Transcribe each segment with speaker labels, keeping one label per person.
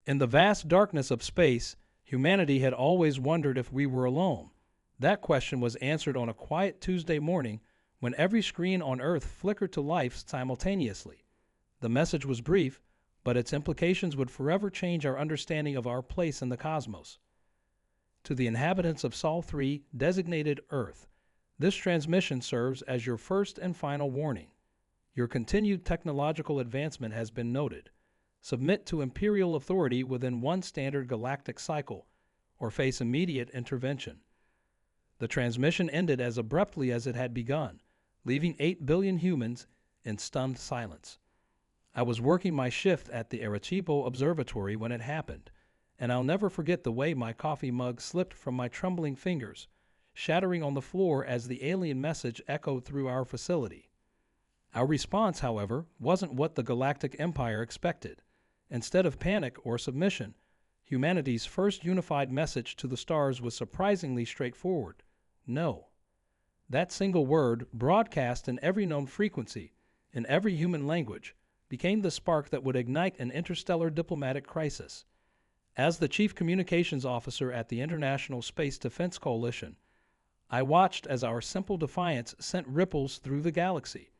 Speaker 1: In the vast darkness of space, humanity had always wondered if we were alone. That question was answered on a quiet Tuesday morning when every screen on Earth flickered to life simultaneously. The message was brief, but its implications would forever change our understanding of our place in the cosmos. To the inhabitants of Sol 3, designated Earth, this transmission serves as your first and final warning. Your continued technological advancement has been noted. Submit to Imperial authority within one standard galactic cycle, or face immediate intervention. The transmission ended as abruptly as it had begun, leaving 8 billion humans in stunned silence. I was working my shift at the Arecibo Observatory when it happened, and I'll never forget the way my coffee mug slipped from my trembling fingers, shattering on the floor as the alien message echoed through our facility. Our response, however, wasn't what the Galactic Empire expected. Instead of panic or submission, humanity's first unified message to the stars was surprisingly straightforward: no. That single word, broadcast in every known frequency, in every human language, became the spark that would ignite an interstellar diplomatic crisis. As the chief communications officer at the International Space Defense Coalition, I watched as our simple defiance sent ripples through the galaxy.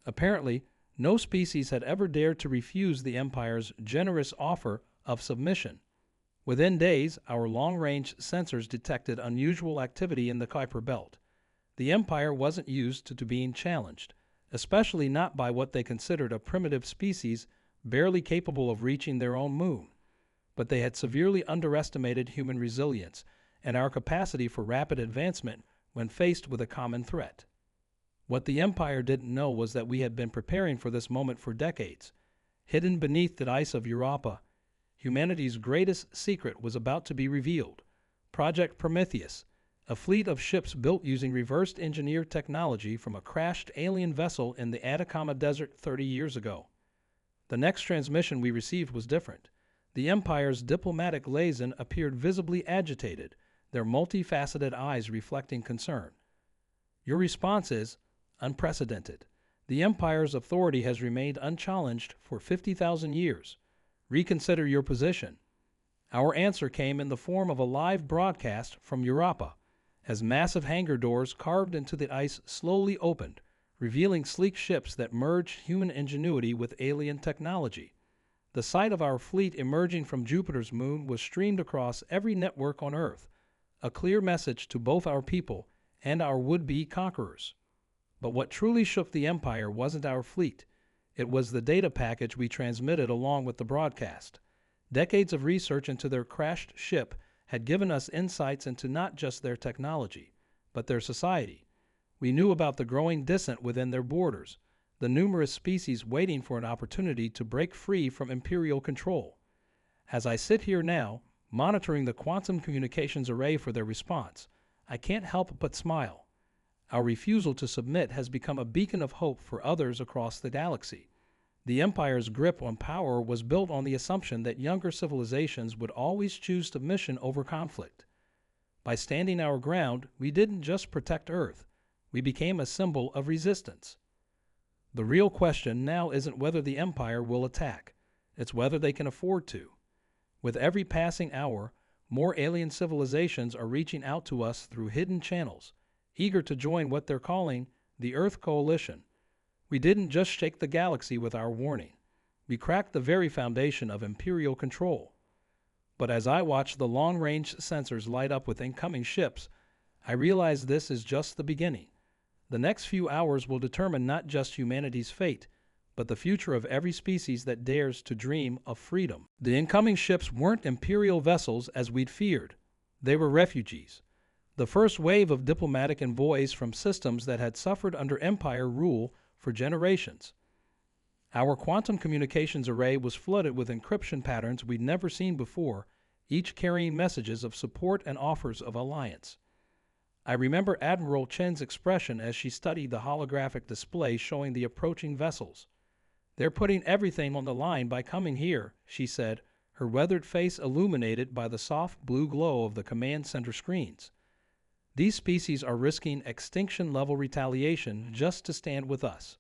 Speaker 1: Apparently, no species had ever dared to refuse the Empire's generous offer of submission. Within days, our long-range sensors detected unusual activity in the Kuiper Belt. The Empire wasn't used to being challenged, especially not by what they considered a primitive species barely capable of reaching their own moon. But they had severely underestimated human resilience and our capacity for rapid advancement when faced with a common threat. What the Empire didn't know was that we had been preparing for this moment for decades. Hidden beneath the ice of Europa, humanity's greatest secret was about to be revealed. Project Prometheus, a fleet of ships built using reversed engineered technology from a crashed alien vessel in the Atacama Desert 30 years ago. The next transmission we received was different. The Empire's diplomatic liaison appeared visibly agitated, their multifaceted eyes reflecting concern. Your response is unprecedented. The Empire's authority has remained unchallenged for 50,000 years. Reconsider your position. Our answer came in the form of a live broadcast from Europa, as massive hangar doors carved into the ice slowly opened, revealing sleek ships that merged human ingenuity with alien technology. The sight of our fleet emerging from Jupiter's moon was streamed across every network on Earth, a clear message to both our people and our would-be conquerors. But what truly shook the Empire wasn't our fleet. It was the data package we transmitted along with the broadcast. Decades of research into their crashed ship had given us insights into not just their technology, but their society. We knew about the growing dissent within their borders, the numerous species waiting for an opportunity to break free from imperial control. As I sit here now, monitoring the quantum communications array for their response, I can't help but smile. Our refusal to submit has become a beacon of hope for others across the galaxy. The Empire's grip on power was built on the assumption that younger civilizations would always choose submission over conflict. By standing our ground, we didn't just protect Earth, we became a symbol of resistance. The real question now isn't whether the Empire will attack, it's whether they can afford to. With every passing hour, more alien civilizations are reaching out to us through hidden channels, eager to join what they're calling the Earth Coalition. We didn't just shake the galaxy with our warning. We cracked the very foundation of imperial control. But as I watch the long-range sensors light up with incoming ships, I realize this is just the beginning. The next few hours will determine not just humanity's fate, but the future of every species that dares to dream of freedom. The incoming ships weren't imperial vessels as we'd feared. They were refugees. The first wave of diplomatic envoys from systems that had suffered under Empire rule for generations. Our quantum communications array was flooded with encryption patterns we'd never seen before, each carrying messages of support and offers of alliance. I remember Admiral Chen's expression as she studied the holographic display showing the approaching vessels. "They're putting everything on the line by coming here," she said, her weathered face illuminated by the soft blue glow of the command center screens. These species are risking extinction-level retaliation just to stand with us.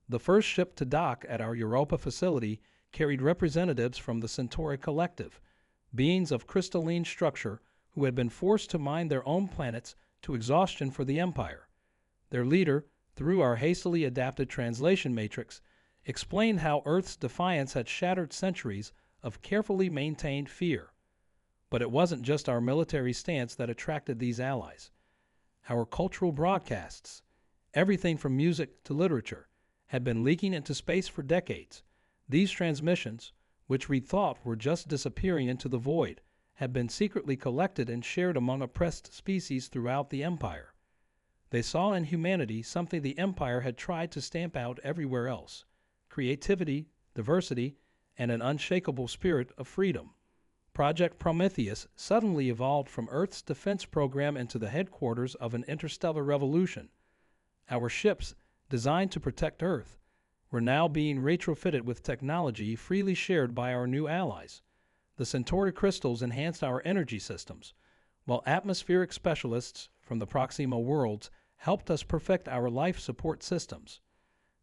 Speaker 1: The first ship to dock at our Europa facility carried representatives from the Centauri Collective, beings of crystalline structure who had been forced to mine their own planets to exhaustion for the Empire. Their leader, through our hastily adapted translation matrix, explained how Earth's defiance had shattered centuries of carefully maintained fear. But it wasn't just our military stance that attracted these allies. Our cultural broadcasts, everything from music to literature, had been leaking into space for decades. These transmissions, which we thought were just disappearing into the void, had been secretly collected and shared among oppressed species throughout the Empire. They saw in humanity something the Empire had tried to stamp out everywhere else: creativity, diversity, and an unshakable spirit of freedom. Project Prometheus suddenly evolved from Earth's defense program into the headquarters of an interstellar revolution. Our ships, designed to protect Earth, were now being retrofitted with technology freely shared by our new allies. The Centauri crystals enhanced our energy systems, while atmospheric specialists from the Proxima worlds helped us perfect our life support systems.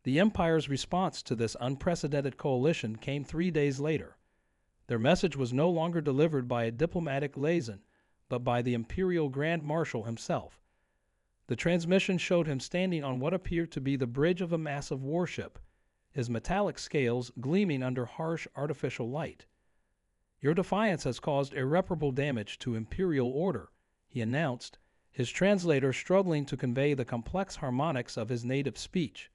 Speaker 1: The Empire's response to this unprecedented coalition came 3 days later. Their message was no longer delivered by a diplomatic liaison, but by the Imperial Grand Marshal himself. The transmission showed him standing on what appeared to be the bridge of a massive warship, his metallic scales gleaming under harsh artificial light. "Your defiance has caused irreparable damage to Imperial order," he announced, his translator struggling to convey the complex harmonics of his native speech.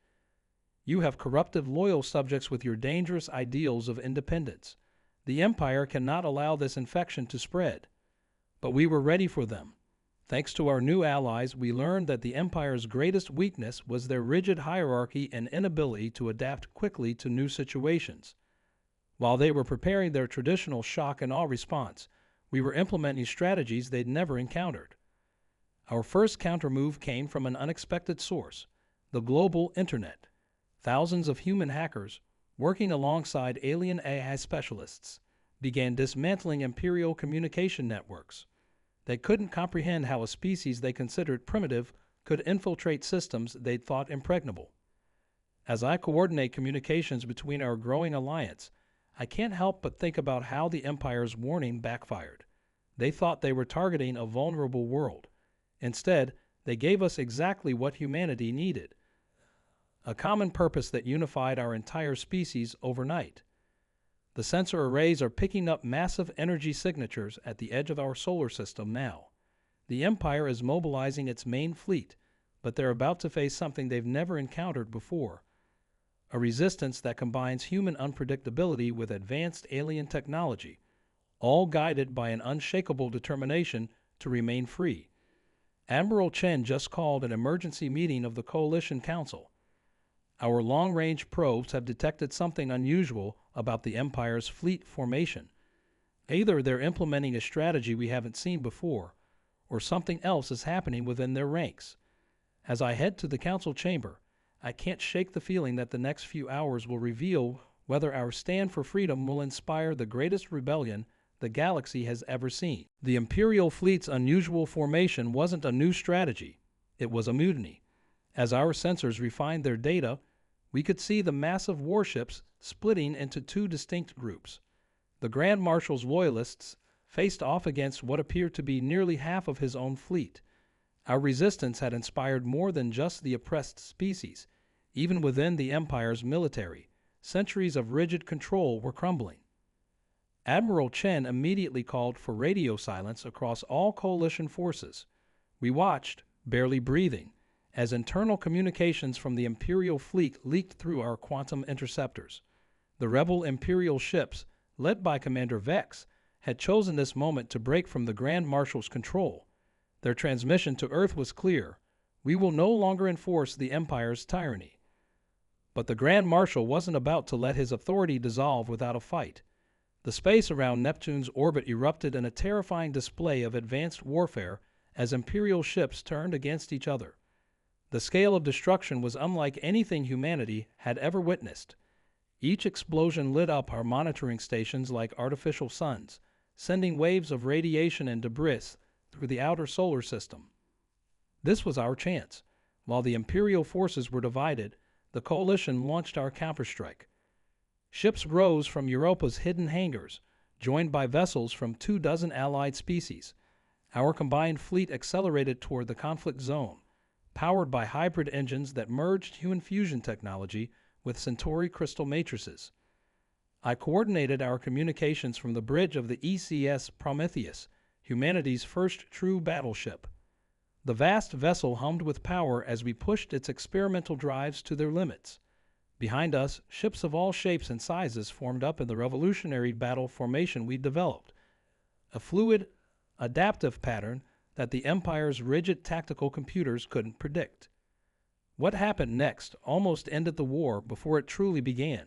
Speaker 1: "You have corrupted loyal subjects with your dangerous ideals of independence. The Empire cannot allow this infection to spread." But we were ready for them. Thanks to our new allies, we learned that the Empire's greatest weakness was their rigid hierarchy and inability to adapt quickly to new situations. While they were preparing their traditional shock and awe response, we were implementing strategies they'd never encountered. Our first countermove came from an unexpected source: the global Internet. Thousands of human hackers, working alongside alien AI specialists, began dismantling Imperial communication networks. They couldn't comprehend how a species they considered primitive could infiltrate systems they'd thought impregnable. As I coordinate communications between our growing alliance, I can't help but think about how the Empire's warning backfired. They thought they were targeting a vulnerable world. Instead, they gave us exactly what humanity needed: a common purpose that unified our entire species overnight. The sensor arrays are picking up massive energy signatures at the edge of our solar system now. The Empire is mobilizing its main fleet, but they're about to face something they've never encountered before: a resistance that combines human unpredictability with advanced alien technology, all guided by an unshakable determination to remain free. Admiral Chen just called an emergency meeting of the Coalition Council. Our long-range probes have detected something unusual about the Empire's fleet formation. Either they're implementing a strategy we haven't seen before, or something else is happening within their ranks. As I head to the council chamber, I can't shake the feeling that the next few hours will reveal whether our stand for freedom will inspire the greatest rebellion the galaxy has ever seen. The Imperial fleet's unusual formation wasn't a new strategy. It was a mutiny. As our sensors refined their data, we could see the massive warships splitting into two distinct groups. The Grand Marshal's loyalists faced off against what appeared to be nearly half of his own fleet. Our resistance had inspired more than just the oppressed species. Even within the Empire's military, centuries of rigid control were crumbling. Admiral Chen immediately called for radio silence across all coalition forces. We watched, barely breathing, as internal communications from the Imperial fleet leaked through our quantum interceptors. The rebel Imperial ships, led by Commander Vex, had chosen this moment to break from the Grand Marshal's control. Their transmission to Earth was clear: we will no longer enforce the Empire's tyranny. But the Grand Marshal wasn't about to let his authority dissolve without a fight. The space around Neptune's orbit erupted in a terrifying display of advanced warfare as Imperial ships turned against each other. The scale of destruction was unlike anything humanity had ever witnessed. Each explosion lit up our monitoring stations like artificial suns, sending waves of radiation and debris through the outer solar system. This was our chance. While the Imperial forces were divided, the Coalition launched our counterstrike. Ships rose from Europa's hidden hangars, joined by vessels from 24 allied species. Our combined fleet accelerated toward the conflict zone, powered by hybrid engines that merged human fusion technology with Centauri crystal matrices. I coordinated our communications from the bridge of the ECS Prometheus, humanity's first true battleship. The vast vessel hummed with power as we pushed its experimental drives to their limits. Behind us, ships of all shapes and sizes formed up in the revolutionary battle formation we developed, a fluid, adaptive pattern that the Empire's rigid tactical computers couldn't predict. What happened next almost ended the war before it truly began.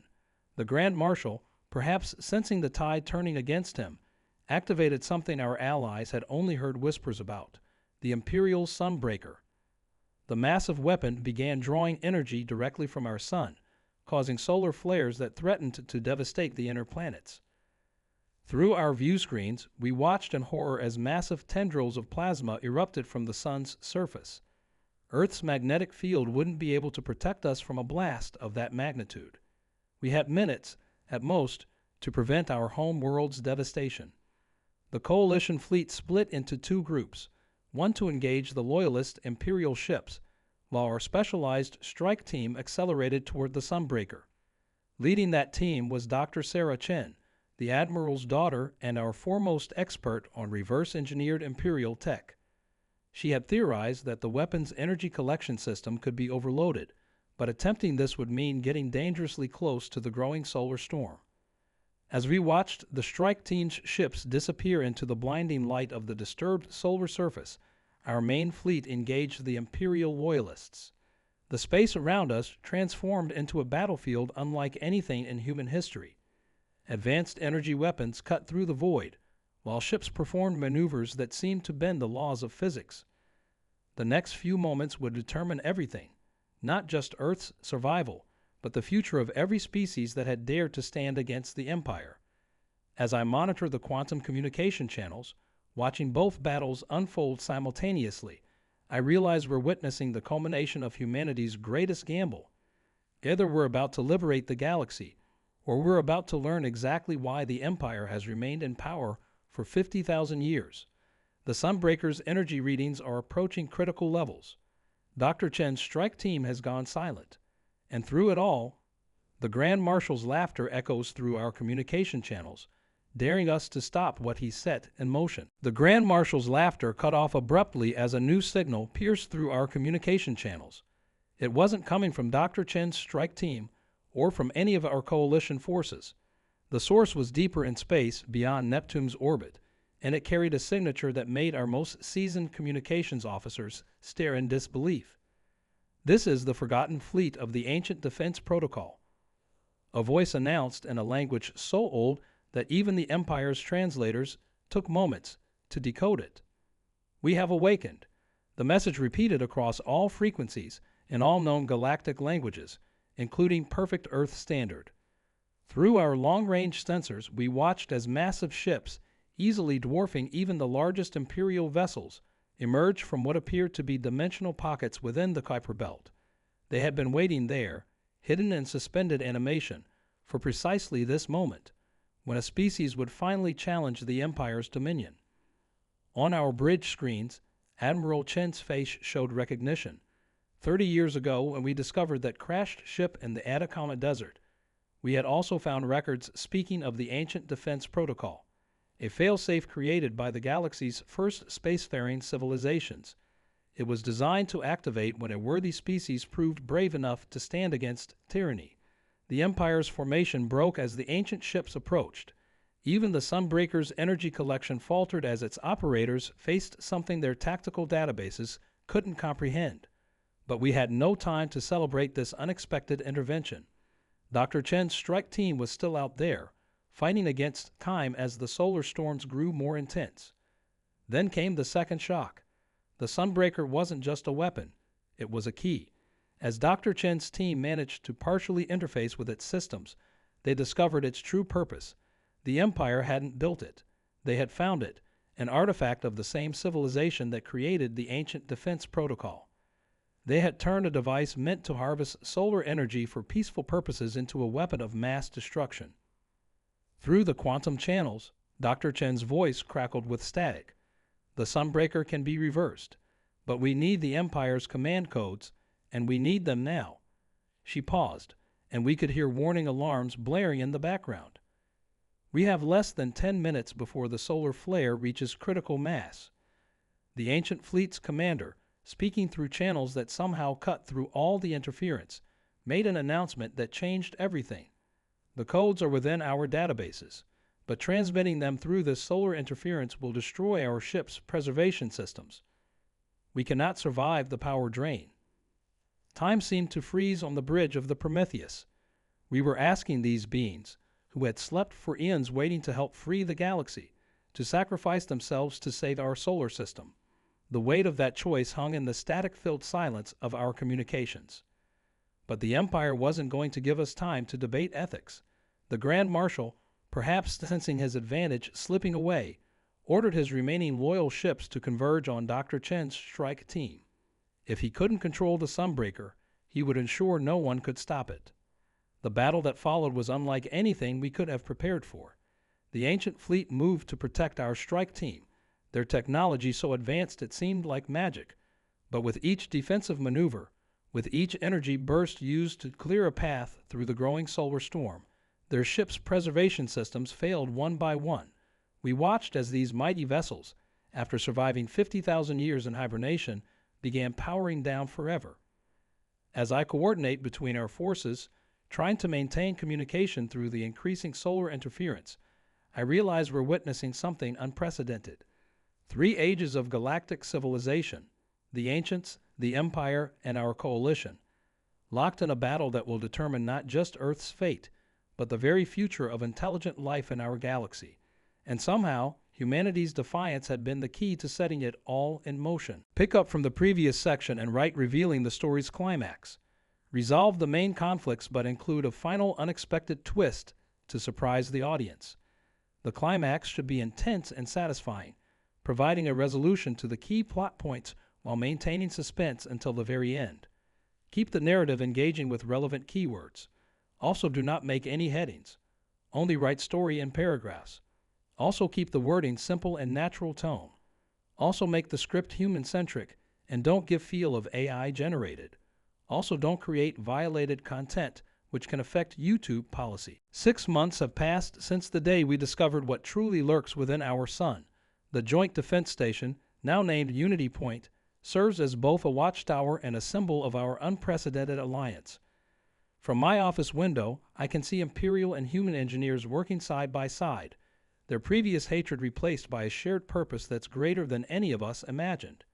Speaker 1: The Grand Marshal, perhaps sensing the tide turning against him, activated something our allies had only heard whispers about: the Imperial Sunbreaker. The massive weapon began drawing energy directly from our sun, causing solar flares that threatened to devastate the inner planets. Through our view screens, we watched in horror as massive tendrils of plasma erupted from the sun's surface. Earth's magnetic field wouldn't be able to protect us from a blast of that magnitude. We had minutes, at most, to prevent our home world's devastation. The coalition fleet split into two groups, one to engage the loyalist Imperial ships, while our specialized strike team accelerated toward the Sunbreaker. Leading that team was Dr. Sarah Chen, the Admiral's daughter and our foremost expert on reverse-engineered Imperial tech. She had theorized that the weapon's energy collection system could be overloaded, but attempting this would mean getting dangerously close to the growing solar storm. As we watched the strike team's ships disappear into the blinding light of the disturbed solar surface, our main fleet engaged the Imperial loyalists. The space around us transformed into a battlefield unlike anything in human history. Advanced energy weapons cut through the void, while ships performed maneuvers that seemed to bend the laws of physics. The next few moments would determine everything, not just Earth's survival, but the future of every species that had dared to stand against the Empire. As I monitored the quantum communication channels, watching both battles unfold simultaneously, I realized we're witnessing the culmination of humanity's greatest gamble. Either we're about to liberate the galaxy, or we're about to learn exactly why the Empire has remained in power for 50,000 years. The Sunbreaker's energy readings are approaching critical levels. Dr. Chen's strike team has gone silent, and through it all, the Grand Marshal's laughter echoes through our communication channels, daring us to stop what he set in motion. The Grand Marshal's laughter cut off abruptly as a new signal pierced through our communication channels. It wasn't coming from Dr. Chen's strike team or from any of our coalition forces. The source was deeper in space beyond Neptune's orbit, and it carried a signature that made our most seasoned communications officers stare in disbelief. "This is the forgotten fleet of the ancient defense protocol," a voice announced in a language so old that even the Empire's translators took moments to decode it. "We have awakened." The message repeated across all frequencies in all known galactic languages, including Perfect Earth Standard. Through our long-range sensors, we watched as massive ships, easily dwarfing even the largest Imperial vessels, emerged from what appeared to be dimensional pockets within the Kuiper Belt. They had been waiting there, hidden in suspended animation, for precisely this moment, when a species would finally challenge the Empire's dominion. On our bridge screens, Admiral Chen's face showed recognition. 30 years ago, when we discovered that crashed ship in the Atacama Desert, we had also found records speaking of the ancient defense protocol, a failsafe created by the galaxy's first spacefaring civilizations. It was designed to activate when a worthy species proved brave enough to stand against tyranny. The Empire's formation broke as the ancient ships approached. Even the Sunbreaker's energy collection faltered as its operators faced something their tactical databases couldn't comprehend. But we had no time to celebrate this unexpected intervention. Dr. Chen's strike team was still out there, fighting against time as the solar storms grew more intense. Then came the second shock. The Sunbreaker wasn't just a weapon, it was a key. As Dr. Chen's team managed to partially interface with its systems, they discovered its true purpose. The Empire hadn't built it. They had found it, an artifact of the same civilization that created the ancient defense protocol. They had turned a device meant to harvest solar energy for peaceful purposes into a weapon of mass destruction. Through the quantum channels, Dr. Chen's voice crackled with static. The Sunbreaker can be reversed, but we need the Empire's command codes, and we need them now. She paused, and we could hear warning alarms blaring in the background. We have less than 10 minutes before the solar flare reaches critical mass. The ancient fleet's commander, speaking through channels that somehow cut through all the interference, made an announcement that changed everything. The codes are within our databases, but transmitting them through this solar interference will destroy our ship's preservation systems. We cannot survive the power drain. Time seemed to freeze on the bridge of the Prometheus. We were asking these beings, who had slept for eons waiting to help free the galaxy, to sacrifice themselves to save our solar system. The weight of that choice hung in the static-filled silence of our communications. But the Empire wasn't going to give us time to debate ethics. The Grand Marshal, perhaps sensing his advantage slipping away, ordered his remaining loyal ships to converge on Dr. Chen's strike team. If he couldn't control the Sunbreaker, he would ensure no one could stop it. The battle that followed was unlike anything we could have prepared for. The ancient fleet moved to protect our strike team, their technology so advanced it seemed like magic. But with each defensive maneuver, with each energy burst used to clear a path through the growing solar storm, their ships' preservation systems failed one by one. We watched as these mighty vessels, after surviving 50,000 years in hibernation, began powering down forever. As I coordinate between our forces, trying to maintain communication through the increasing solar interference, I realize we're witnessing something unprecedented. 3 ages of galactic civilization, the Ancients, the Empire, and our coalition, locked in a battle that will determine not just Earth's fate, but the very future of intelligent life in our galaxy. And somehow, humanity's defiance had been the key to setting it all in motion. Pick up from the previous section and write revealing the story's climax. Resolve the main conflicts but include a final unexpected twist to surprise the audience. The climax should be intense and satisfying, providing a resolution to the key plot points while maintaining suspense until the very end. Keep the narrative engaging with relevant keywords. Also do not make any headings. Only write story in paragraphs. Also keep the wording simple and natural tone. Also make the script human-centric and don't give feel of AI generated. Also don't create violated content which can affect YouTube policy. 6 months have passed since the day we discovered what truly lurks within our sun. The Joint Defense Station, now named Unity Point, serves as both a watchtower and a symbol of our unprecedented alliance. From my office window, I can see Imperial and human engineers working side by side, their previous hatred replaced by a shared purpose that's greater than any of us imagined.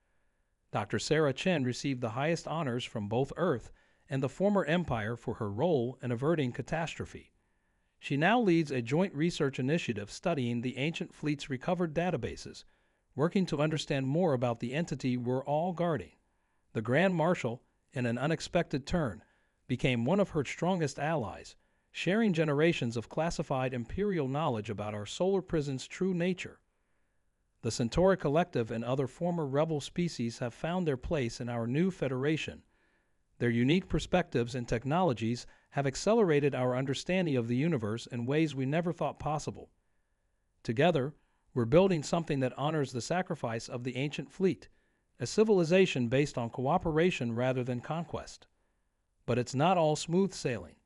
Speaker 1: Dr. Sarah Chen received the highest honors from both Earth and the former Empire for her role in averting catastrophe. She now leads a joint research initiative studying the ancient fleet's recovered databases, working to understand more about the entity we're all guarding. The Grand Marshal, in an unexpected turn, became one of her strongest allies, sharing generations of classified Imperial knowledge about our solar prison's true nature. The Centauri Collective and other former rebel species have found their place in our new Federation. Their unique perspectives and technologies have accelerated our understanding of the universe in ways we never thought possible. Together, we're building something that honors the sacrifice of the ancient fleet, a civilization based on cooperation rather than conquest. But it's not all smooth sailing.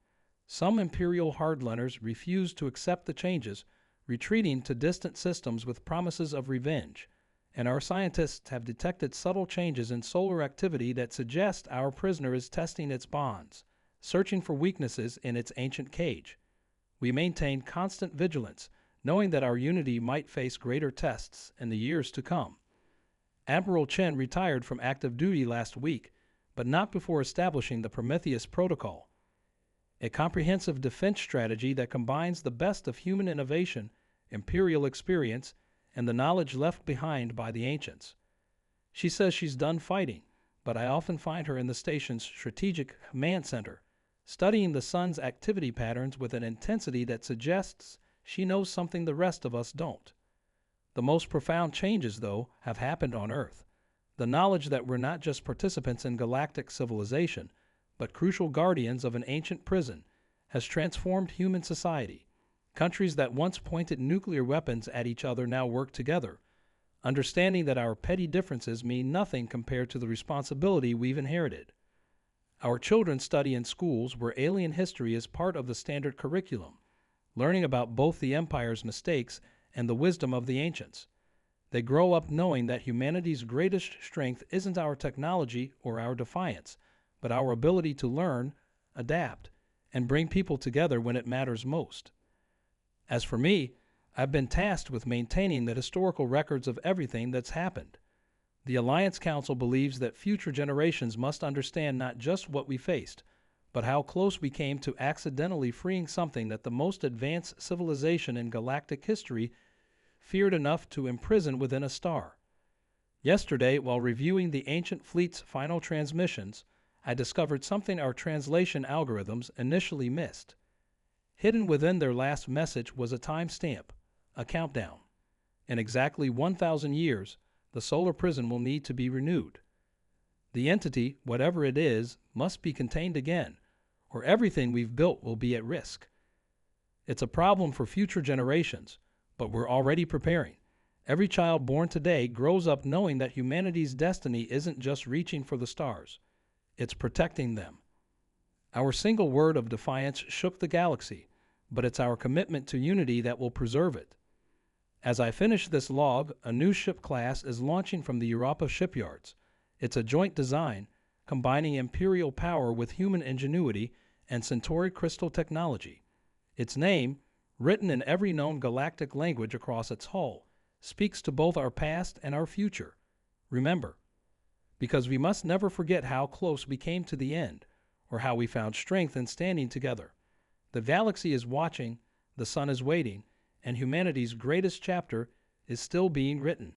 Speaker 1: Some Imperial hardliners refuse to accept the changes, retreating to distant systems with promises of revenge, and our scientists have detected subtle changes in solar activity that suggest our prisoner is testing its bonds, searching for weaknesses in its ancient cage. We maintain constant vigilance, knowing that our unity might face greater tests in the years to come. Admiral Chen retired from active duty last week, but not before establishing the Prometheus Protocol, a comprehensive defense strategy that combines the best of human innovation, Imperial experience, and the knowledge left behind by the ancients. She says she's done fighting, but I often find her in the station's strategic command center, studying the sun's activity patterns with an intensity that suggests she knows something the rest of us don't. The most profound changes, though, have happened on Earth. The knowledge that we're not just participants in galactic civilization, but crucial guardians of an ancient prison, has transformed human society. Countries that once pointed nuclear weapons at each other now work together, understanding that our petty differences mean nothing compared to the responsibility we've inherited. Our children study in schools where alien history is part of the standard curriculum, learning about both the Empire's mistakes and the wisdom of the ancients. They grow up knowing that humanity's greatest strength isn't our technology or our defiance, but our ability to learn, adapt, and bring people together when it matters most. As for me, I've been tasked with maintaining the historical records of everything that's happened. The Alliance Council believes that future generations must understand not just what we faced, but how close we came to accidentally freeing something that the most advanced civilization in galactic history feared enough to imprison within a star. Yesterday, while reviewing the ancient fleet's final transmissions, I discovered something our translation algorithms initially missed. Hidden within their last message was a timestamp, a countdown. In exactly 1,000 years, the solar prison will need to be renewed. The entity, whatever it is, must be contained again, or everything we've built will be at risk. It's a problem for future generations, but we're already preparing. Every child born today grows up knowing that humanity's destiny isn't just reaching for the stars. It's protecting them. Our single word of defiance shook the galaxy, but it's our commitment to unity that will preserve it. As I finish this log, a new ship class is launching from the Europa shipyards. It's a joint design, combining Imperial power with human ingenuity and Centauri crystal technology. Its name, written in every known galactic language across its hull, speaks to both our past and our future. Remember, because we must never forget how close we came to the end, or how we found strength in standing together. The galaxy is watching, the sun is waiting, and humanity's greatest chapter is still being written.